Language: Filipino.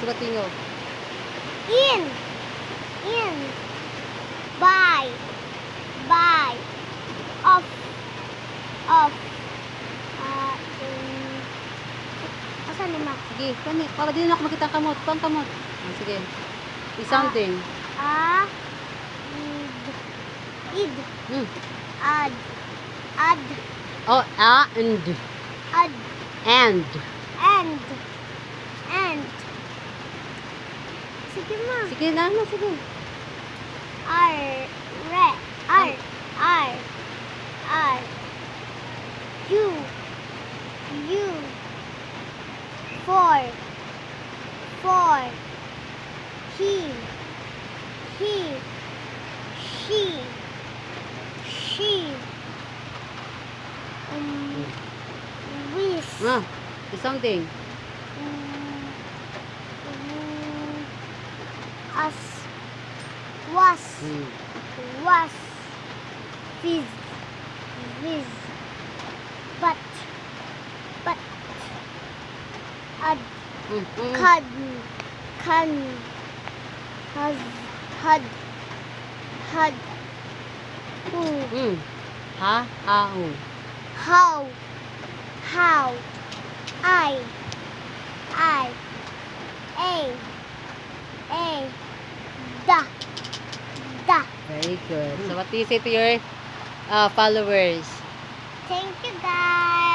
sagutin nyo. In. In. By. By. Of. Of. Asan lima? Sige, kani. Para din ako makita ang kamot. Pang kamot. Ah, sige. I-sounding. A. Id. Hmm. Ad. Ad. Oh, and. Ad. And. And. And. Sige ma. Sige na, sige. R. Re. R. R. R. U. U. For. For. He. He. She. She. With. Ah, i-sounding. Us. Was. Hmm. Was. Viz. Viz. But. But. Ad. Hmm. Hmm. Can. Can. Has. Had. Had. Who. Hmm. Ha, ha, hu. How. How. I. I. A. A. Da. Da. Very good. So what do you say to your followers? Thank you guys.